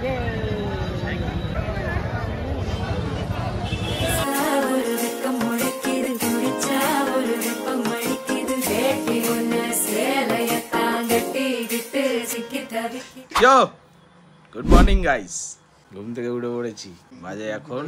Yo, good morning guys. ঘুম থেকে উঠে পড়েছি, বাজে এখন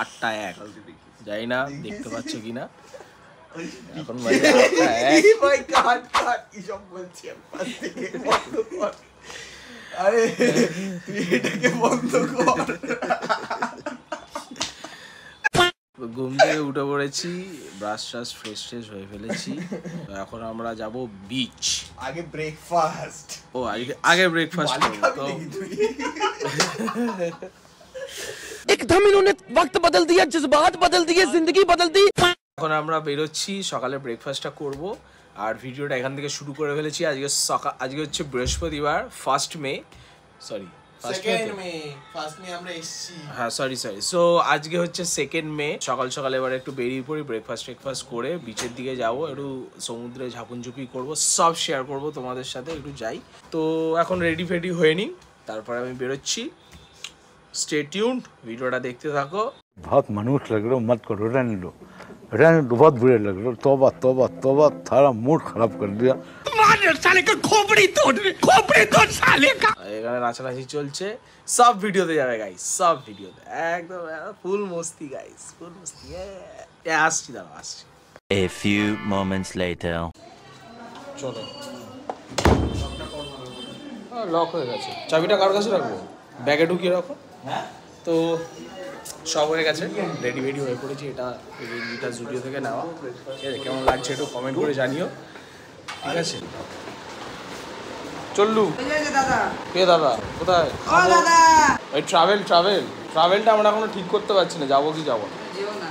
8:01। জানি না দেখতে পাচ্ছ কিনা, এখন বাজে 8:01। ভাই কাট এসব বলছি পাশ থেকে বন্ধ কর। আরে তুই এটাকে বন্ধ কর। ঘুম থেকে উঠে পড়েছি, ব্রাশ ট্রাশ ফ্রেশ হয়ে ফেলেছি। এখন আমরা যাব বিচ। আগে ব্রেকফাস্ট। ও আগে ব্রেকফাস্ট করব। एकदम इन्होंने वक्त बदल दिया, जज्बात बदल दिए, जिंदगी बदल दी। এখন আমরা বেরোচ্ছি, সকালে ব্রেকফাস্টটা করব আর ভিডিওটা এখান থেকে শুরু করে ফেলেছি। আজকে হচ্ছে বৃহস্পতিবার, 1 মে। সরি, 2 মে আমরা এসেছি। হ্যাঁ সরি। সো আজকে হচ্ছে 2 মে। সকাল এবার একটু বেরিয়ে পড়ি, ব্রেকফাস্ট করে বিচের দিকে যাব, একটু সমুদ্রে ঝাপুনঝুপি করব, সব শেয়ার করব তোমাদের সাথে। একটু যাই তো, এখন রেডি ফেডি হয়ে নিই, তারপরে আমি বেরোচ্ছি। स्टे ट्यून्ड, वीडियोটা देखते থাকো। बहुत मनुष्य लग रहे हो, मत करो, रहने दो, बहुत बुरे लग रहे हो। तौबा थारा मूड खराब कर दिया। साले का खोपड़ी तोड़ साले का। এখানে নাচানাচি চলছে, সব ভিডিওতে যাবে গাইস, সব ভিডিওতে একদম ফুল মস্তি গাইস, ফুল মস্তি। আসছি। A few moments later. চলো, লক হয়ে গেছে, চাবিটা কার কাছে রাখবো? ব্যাগে ঢুকিয়ে রাখো। তো সব হয়ে গেছে, রেডি হয়ে পড়েছি। এটা জুডিও থেকে নেওয়া। ঠিক আছে, কেমন লাগছে একটু কমেন্ট করে জানিও, ঠিক আছে? চললু কে দাদা? কোথায়? ওই ট্রাভেলটা আমরা এখনো ঠিক করতে পারছি না, যাবো কি যাবো না।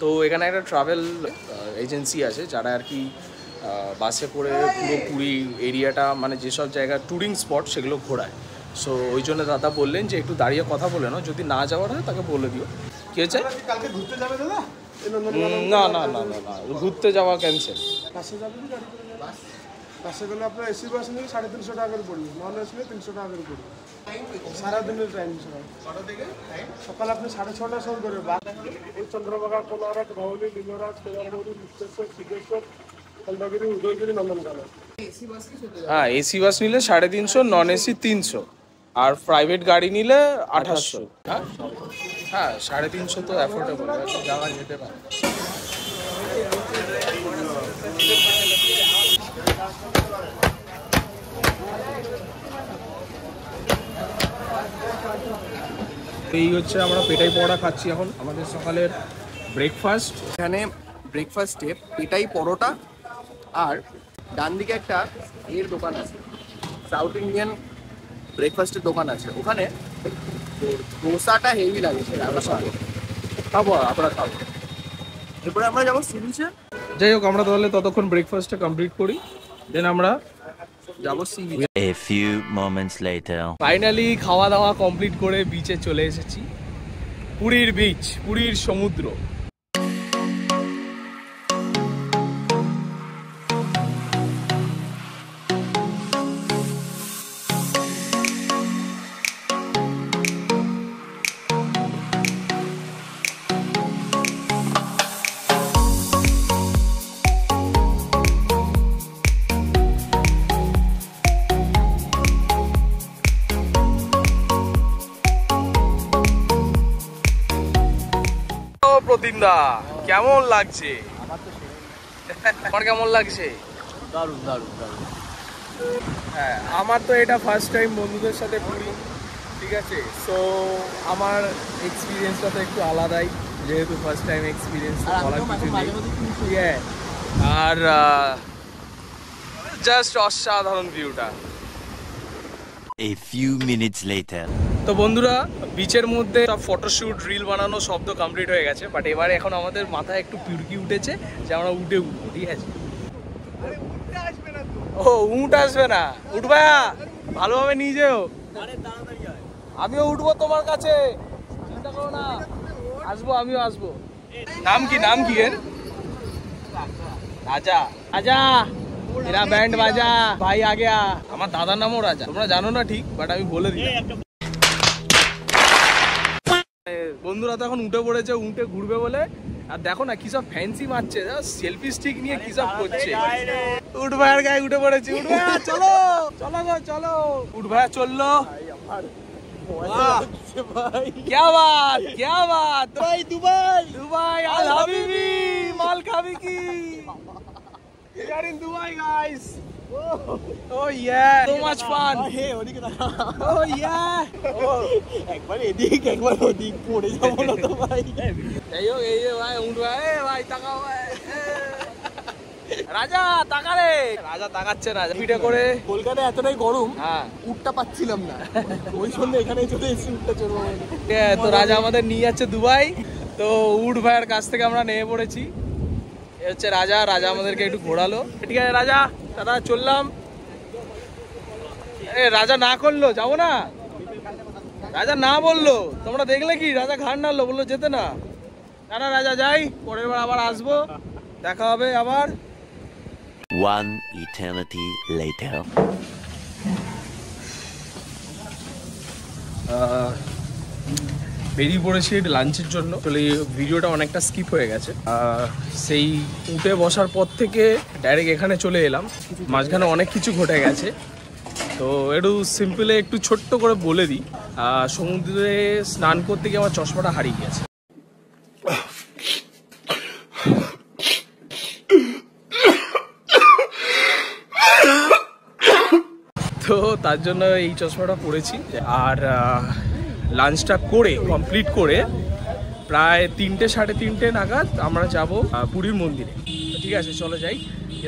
তো এখানে একটা ট্রাভেল এজেন্সি আছে, যারা আর কি বাসে করে পুরো পুরী এরিয়াটা, মানে যেসব জায়গা ট্যুরিং স্পট সেগুলো ঘোরায়। সো ওই জন্য দাদা বললেন যে একটু দাঁড়িয়ে কথা বলে নাও, যদি না যাওয়ার হয় তাকে বলে দিও। কি হয়েছে? কালকে ঘুরতে যাবে দাদা? না, ঘুরতে যাওয়া ক্যান্সেল। বাসে যাবে কি গাড়ি করে যাবে? বাসে গেলে আপনার এসি বাস নিলে 350 টাকা করে পড়বে, নন এসি নিলে 300 টাকা করে পড়বে। সারাদিনের টাইম সকাল আপনি 6:30টার সময় করে বাস ওই চন্দ্রভাগা, কোলাঘাট, ধৌলি, লিঙ্গরাজ, কেদারগৌরী, মুক্তেশ্বর, সিদ্ধেশ্বর, খন্ডগিরি, উদয়গিরি, নন্দনকানন। হ্যাঁ, এসি বাস নিলে 350, নন এসি 300, আর প্রাইভেট গাড়ি নিলে 2800। হ্যাঁ 350 তো অ্যাফোর্ডেবল, যাওয়া যেতে পারে। এই হচ্ছে আমরা পেটাই পরোটা খাচ্ছি এখন, আমাদের সকালের ব্রেকফাস্ট। এখানে ব্রেকফাস্টে পেটাই পরোটা, আর ডান দিকে একটা দোকান আছে, সাউথ ইন্ডিয়ান ব্রেকফাস্টের দোকান আছে। ওখানে ডোসাটা হেভি লাগে, খাবো আমরা খাবো। এরপরে আমরা যাবো সি বিচে। যাই হোক, আমরা তাহলে ততক্ষণ ব্রেকফাস্টটা কমপ্লিট করি, দেন আমরা যাবো সি বিচে। A few moments later. Finally খাওয়া দাওয়া কমপ্লিট করে বিচে চলে এসেছি। পুরীর বিচ, পুরীর সমুদ্র। প্রতিন্দা কেমন লাগছে? আমার কেমন লাগছে? দারুণ। হ্যাঁ, আমার তো এটা ফার্স্ট টাইম বন্ধুদের সাথে পুরী, ঠিক আছে? সো আমার এক্সপিরিয়েন্সটা তো একটু আলাদাই, যেহেতু ফার্স্ট টাইম এক্সপিরিয়েন্স বলার কিছু নেই। ঠিক আছে, আর জাস্ট অসাধারণ ভিউটা। A few minutes later. তো বন্ধুরা, বিচের মধ্যে সব ফটোশ্যুট, রিল বানানো সব তো কমপ্লিট হয়ে গেছে, বাট এবারে এখন আমাদের মাথায় একটু পিউরকি উঠেছে যে আমরা উঠবো, ঠিক আছে? ও উঠ আসবে না, উঠবা ভালোভাবে নিয়ে যেও। আমিও উঠবো তোমার কাছে, চিন্তা করো না, আমিও আসবো। নাম কি এর? রাজা। এরা ব্যান্ড বাজা ভাই আগে আমার দাদার নামও রাজা, তোমরা জানো না ঠিক, বাট আমি বলে দিই। বন্ধুরা তো এখন উঠে পড়েছে, উঠে ঘুরবে বলে। আর দেখো না কি সব ফ্যান্সি মারছে, সেলফি স্টিক নিয়ে কি সব করছে। উঠ ভাইয়ের গায়ে উঠে পড়েছে। উঠ ভাইয়া চলো চলো চলো। উঠ ভাইয়া চললো। क्या बात भाई, दुबई आल हबीबी माल खाबी की यार in Dubai guys. Oh yeah, so much fun. Oh yeah. একবার এদিক একবার ওদিক পড়ে যাবো না তো ভাই। এই ভাই উঠ ভাই তাকাও ভাই। রাজা তাকা রে। রাজা তাকাচ্ছে না, পিঠে করে। কলকাতায় এতটাই গরম, হ্যাঁ উটটা পাচ্ছিলাম না, ওই জন্য এখানে চলে এসেছি উটটা চলবো। তো রাজা আমাদের নিয়ে যাচ্ছে দুবাই। তো উঠ ভাইয়ের কাছ থেকে আমরা নেমে পড়েছি। এ হচ্ছে রাজা, রাজা আমাদেরকে একটু ঘোরালো। ঠিক আছে রাজা, দাদা চললাম। এ রাজা না করলো যাবো না, রাজা না বললো, তোমরা দেখলে কি রাজা ঘাড় নাড়লো, বললো যেতে না। না রাজা যাই, পরের বার আবার আসবো, দেখা হবে আবার। One eternity later. বেরিয়ে পড়েছি লাঞ্চের জন্য। আসলে ভিডিওটা অনেকটা স্কিপ হয়ে গেছে। সেই উঠে বসার পর থেকে ডাইরেক্ট এখানে চলে এলাম। মাঝখানে অনেক কিছু ঘটে গেছে, তো একটু সিম্পলে একটু ছোট্ট করে বলে দিই। সমুদ্রে স্নান করতে গিয়ে আমার চশমাটা হারিয়ে গেছে। তো তার জন্য এই চশমাটা পরেছি। আর লাঞ্চটা করে কমপ্লিট করে প্রায় 3টে সাড়ে 3টে নাগাদ আমরা যাব পুরীর মন্দিরে। ঠিক আছে চলে যাই,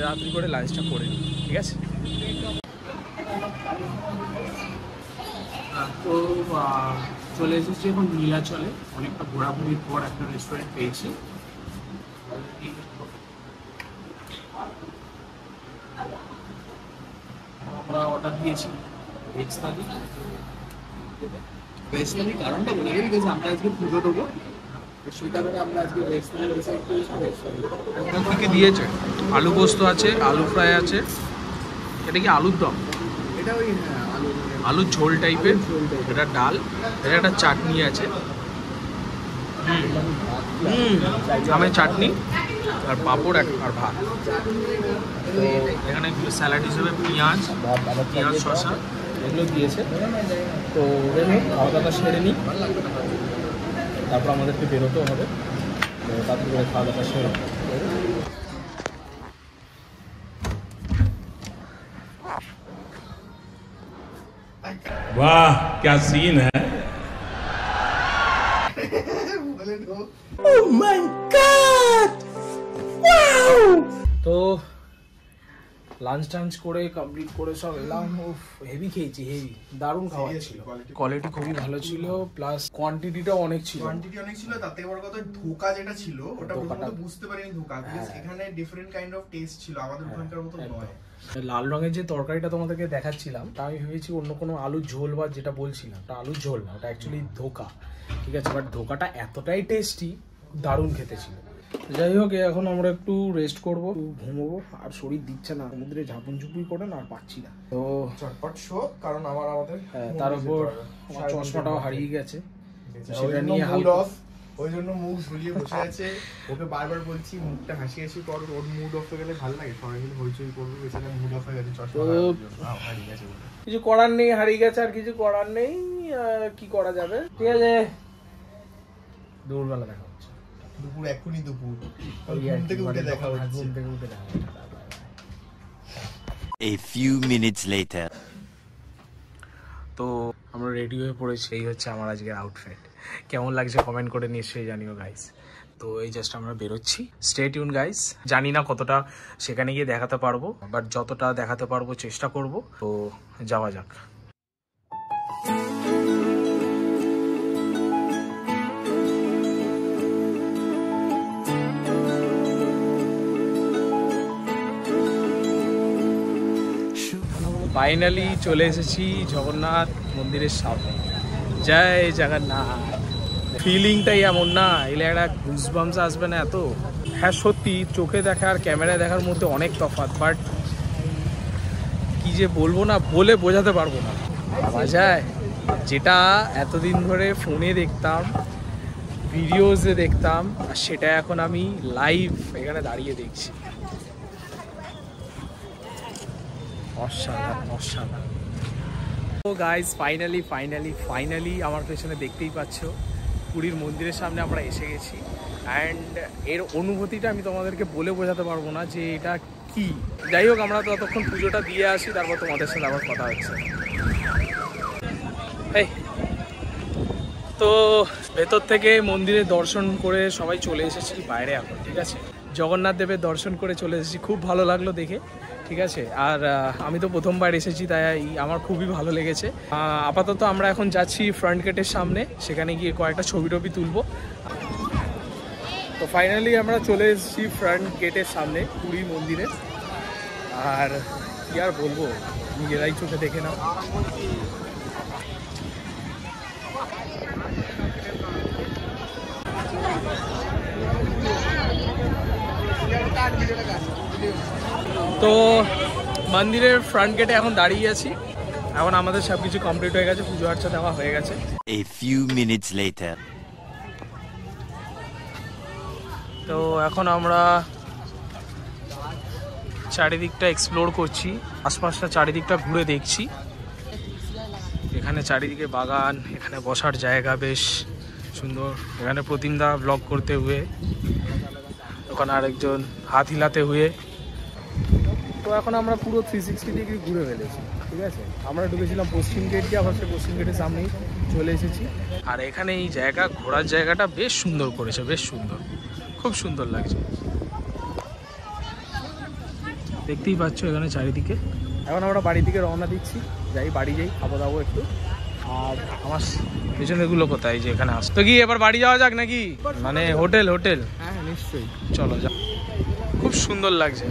রাত্রি করে লাঞ্চটা করে নিই। ঠিক আছে। তো চলে এসেছি এখন নীলাচলে। অনেকটা ঘোরাঘুরির পর একটা রেস্টুরেন্ট পেয়েছি। আমরা অর্ডার দিয়েছি ভেজ থালি। ভেজ থালি কারণটা বলে গেলি, আমরা আজকে পুজো দেবো, সেই কারণে আমরা আজকে ভেজ থালি ডিসাইড করেছি। কি কি দিয়েছে? আলু পোস্ত আছে, আলু ফ্রাই আছে, এটা কি আলুর দম? এটা ওই আলুর ঝোল টাইপের, এটা ডাল, এটা একটা চাটনি আছে, আমের চাটনি আর পাঁপড় আর ভাত। তো এখানে স্যালাড হিসেবে পেঁয়াজ শসা এগুলো দিয়েছে। তো খাওয়া দাওয়া সেরে নিই, তারপর আমাদেরকে বেরোতেও হবে। তো তারপরে খাওয়া দাওয়া সেরে वाह क्या सीन है। Oh my God! Wow! তো লাঞ্চ টাঞ্চ করে কমপ্লিট করে সব এলাম। হেভি খেয়েছি, হেভি দারুণ খাওয়া ছিল। কোয়ালিটি খুবই ভালো ছিল, প্লাস কোয়ান্টিটিটাও অনেক ছিল। তাতে বড় কথা ধোকা যেটা ছিল ওটা প্রথমত বুঝতে পারিনি ধোকা, বিকজ এখানে ডিফারেন্ট কাইন্ড অফ টেস্ট ছিল, আমাদের ওখানকার মতো নয়। লাল রঙের যে তরকারিটা তোমাদেরকে দেখাচ্ছিলাম, তা আমি ভেবেছি অন্য কোনো আলুর ঝোল বা যেটা বলছিলাম ওটা আলুর ঝোল না, ওটা অ্যাকচুয়ালি ধোকা। ঠিক আছে, বাট ধোকাটা এতটাই টেস্টি, দারুণ খেতে ছিল। যাই হোক, এখন আমরা একটু রেস্ট করবো, ঘুমোবো, আর শরীর দিচ্ছে না, সমুদ্রে ঝাঁপুন ঝুপুই করে না আর পাচ্ছি না। তো চটপট শো, কারণ আমাদের তার উপর আমার চশমাটাও হারিয়ে গেছে, সেটা নিয়ে হালকা ওই জন্য মুখ ঝুলিয়ে বসে আছে। ওকে বারবার বলছি মুখটা হাসি হাসি কর, ওর মুড অফ হয়ে গেলে ভালো লাগে, সবাই মিলে হইচই করবো, বেচারা মুড অফ হয়ে গেছে, চশমা হারিয়ে গেছে। কিছু করার নেই, হারিয়ে গেছে, আর কিছু করার নেই, কি করা যাবে। ঠিক আছে, দুপুরবেলা দেখা হচ্ছে। দুপুর এখনই দুপুর, ঘুম থেকে উঠে দেখা হচ্ছে। ঘুম থেকে উঠে দেখা হচ্ছে। A few minutes later. তো আমরা রেডি হয়ে পড়েছি, এই হচ্ছে আমার আজকের আউটফিট। কেমন লাগছে কমেন্ট করে নিশ্চয়ই জানিও গাইস। তো এই জাস্ট আমরা বেরোচ্ছি, স্টে টিউন গাইস। জানি না কতটা সেখানে গিয়ে দেখাতে পারবো, বাট যতটা দেখাতে পারবো চেষ্টা করব। তো যাওয়া যাক। ফাইনালি চলে এসেছি জগন্নাথ মন্দিরের সামনে। জয় জগন্নাথ। ফিলিংটাই এমন না, এলে একটা গুজবাম্পস আসবে না এত। হ্যাঁ সত্যি, চোখে দেখা আর ক্যামেরায় দেখার মধ্যে অনেক তফাৎ, বাট যে বলবো না, বলে বোঝাতে পারবো না। ভাবা যায় যেটা এতদিন ধরে ফোনে দেখতাম, ভিডিওসে দেখতাম, আর সেটা এখন আমি লাইভ এখানে দাঁড়িয়ে দেখছি। অসাধারণ অসাধারণ। তো গাইজ ফাইনালি আমার পেছনে দেখতেই পাচ্ছ পুরীর মন্দিরের সামনে আমরা এসে গেছি। অ্যান্ড এর অনুভূতিটা আমি তোমাদেরকে বলে বোঝাতে পারবো না যে এটা কি। যাই হোক, আমরা ততক্ষণ পুজোটা দিয়ে আসি, তারপর তোমাদের সাথে আবার কথা হচ্ছে। তো ভেতর থেকে মন্দিরে দর্শন করে সবাই চলে এসেছি বাইরে এখন, ঠিক আছে। জগন্নাথ দেবের দর্শন করে চলে এসেছি, খুব ভালো লাগলো দেখে, ঠিক আছে। আর আমি তো প্রথমবার এসেছি, তাই আমার খুবই ভালো লেগেছে। আপাতত আমরা এখন যাচ্ছি ফ্রন্ট গেটের সামনে, সেখানে গিয়ে কয়েকটা ছবি টবি তুলবো। তো ফাইনালি আমরা চলে এসেছি ফ্রন্ট গেটের সামনে পুরী মন্দিরে। আর কি আর বলবো, নিজেরাই চোখে দেখে নাও। তো মন্দিরের ফ্রন্ট গেটে এখন দাঁড়িয়ে আছি। এখন আমাদের সবকিছু কমপ্লিট হয়ে গেছে, পুজো আর্চা দেওয়া হয়ে গেছে। A few minutes later. তো এখন আমরা চারিদিকটা এক্সপ্লোর করছি, আশপাশটা চারিদিকটা ঘুরে দেখছি। এখানে চারিদিকে বাগান, এখানে বসার জায়গা বেশ সুন্দর। এখানে প্রতিমদা ব্লগ করতে হুয়ে, ওখানে আরেকজন হাত হিলাতে হুয়ে। তো এখন আমরা পুরো 360 ডিগ্রি ঘুরে ফেলেছি, ঠিক আছে। আমরা ঢুকেছিলাম পশ্চিম গেট দিয়ে, আবার সেই পশ্চিম গেটের সামনেই চলে এসেছি। আর এখানে এই জায়গা, ঘোরার জায়গাটা বেশ সুন্দর করেছে, বেশ সুন্দর, খুব সুন্দর লাগছে। দেখতেই পাচ্ছ এখানে চারিদিকে। এখন আমরা বাড়ি থেকে রওনা দিচ্ছি, বাড়ি যাই, খাবো দাবো একটু। আর আমার পেছনেগুলো কোথায়, যে এখানে আস তো কি এবার বাড়ি যাওয়া যাক নাকি? মানে হোটেল? হ্যাঁ নিশ্চয়ই, চলো যা। খুব সুন্দর লাগছে।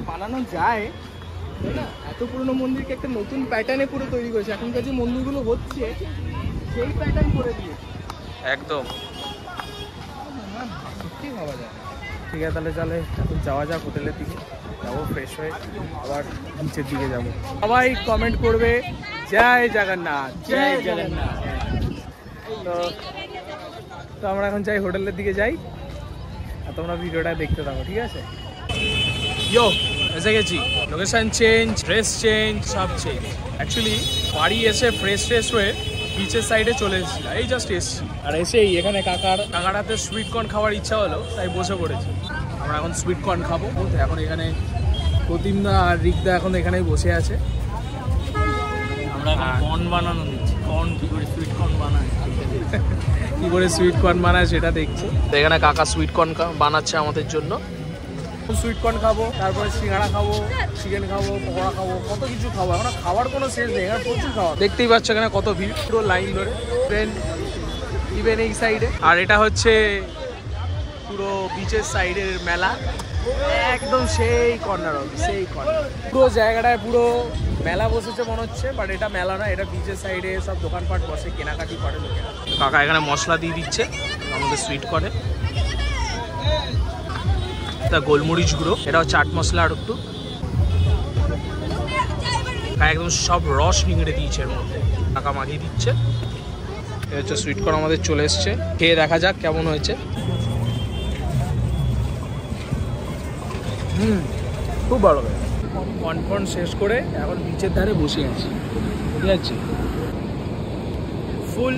বানানো যায় না, এত পুরনো মন্দিরকে একটা নতুন প্যাটার্নে পুরো তৈরি করেছে। এখনকার যে মন্দিরগুলো হচ্ছে সেই প্যাটার্ন করে দিয়েছে একদম। সত্যি ভাবা যায়। ঠিক আছে, তাহলে চলে এখন যাওয়া যাক হোটেলের দিকে, যাবো ফ্রেশ হয়ে, আবার নিচের দিকে যাবো। সবাই কমেন্ট করবে জয় জগন্নাথ, জয় জগন্নাথ। তো আমরা এখন যাই হোটেলের দিকে যাই, আর তোমরা ভিডিওটা দেখতে থাকো, ঠিক আছে। ইয়ো এসে গেছি, লোকেশন চেঞ্জ, ড্রেস চেঞ্জ, সব চেঞ্জ। অ্যাকচুয়ালি বাড়ি এসে ফ্রেশ হয়ে বিচের সাইডে চলে এসেছি, এই জাস্ট এসেছি। আর এসেই এখানে কাকার হাতে সুইট কর্ন খাওয়ার ইচ্ছা হলো, তাই বসে পড়েছি। আমরা এখন সুইট কর্ন খাবো। এখন এখানে প্রতিমদা আর রিকদা এখন এখানেই বসে আছে। আমরা কর্ন বানানো দিচ্ছি, কর্ন কী করে সুইট কর্ন বানায়, কী করে সুইট কর্ন বানায় সেটা দেখছি। তো এখানে কাকা সুইট কর্ন বানাচ্ছে আমাদের জন্য। সুইট কর্ন খাবো, তারপরে সিঙ্গাড়া খাবো, চিকেন খাবো, পকোড়া খাবো, কত কিছু খাবো। এখন খাওয়ার কোনো শেষ নেই, এখানে প্রচুর খাওয়া। দেখতেই পাচ্ছ এখানে কত ভিড়, পুরো লাইন ধরে ট্রেন ইভেন এই সাইডে। আর এটা হচ্ছে পুরো বিচের সাইডের মেলা, একদম সেই কর্নার অবধি, সেই কর্নার। পুরো জায়গাটায় পুরো মেলা বসেছে মনে হচ্ছে, বাট এটা মেলা না, এটা বিচের সাইডে সব দোকানপাট বসে, কেনাকাটি করে লোকেরা। কাকা এখানে মশলা দিয়ে দিচ্ছে আমাদের সুইট কর্নে, গোলমরিচ গুঁড়ো, এটাও চাট মশলা আর একটু একদম সব রস নিংড়ে দিয়েছে এর মধ্যে, কাকা মাখিয়ে দিচ্ছে। এটা হচ্ছে সুইট কর্ন আমাদের চলে এসছে, খেয়ে দেখা যাক কেমন হয়েছে। খুব ভালো লাগে। কর্ন শেষ করে এখন বিচের ধারে বসে আছি, ঠিক আছে। ফুল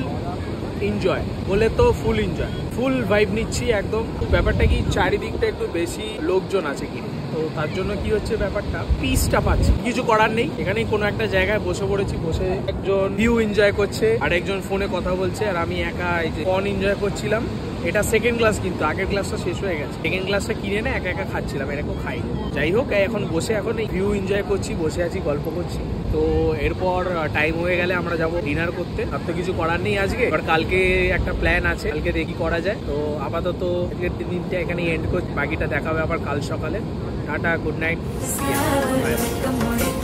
এনজয় বলে তো ফুল এনজয়, ফুল ভাইব নিচ্ছি একদম। ব্যাপারটা কি, চারিদিকটা একটু বেশি লোকজন আছে কিন্তু, তো তার জন্য কি হচ্ছে ব্যাপারটা, পিসটা পাচ্ছি। কিছু করার নেই, এখানেই কোনো একটা জায়গায় বসে পড়েছি, বসে একজন ভিউ এনজয় করছে আর একজন ফোনে কথা বলছে, আর আমি একা এই যে কর্ন এনজয় করছিলাম। এটা সেকেন্ড ক্লাস, কিন্তু আগের ক্লাসটা শেষ হয়ে গেছে। সেকেন্ড ক্লাসটা কিনে না একা একা খাচ্ছিলাম, এরকম খাই। যাই হোক, এখন বসে এখন এই ভিউ এনজয় করছি, বসে আছি, গল্প করছি। তো এরপর টাইম হয়ে গেলে আমরা যাবো ডিনার করতে। আর তো কিছু করার নেই আজকে, এবার কালকে একটা প্ল্যান আছে, কালকে দেখি করা যায়। তো আপাতত আজকের দিনটা এখানে এন্ড করছি, বাকিটা দেখা হবে আবার কাল সকালে। Tata, good night, see you, bye by.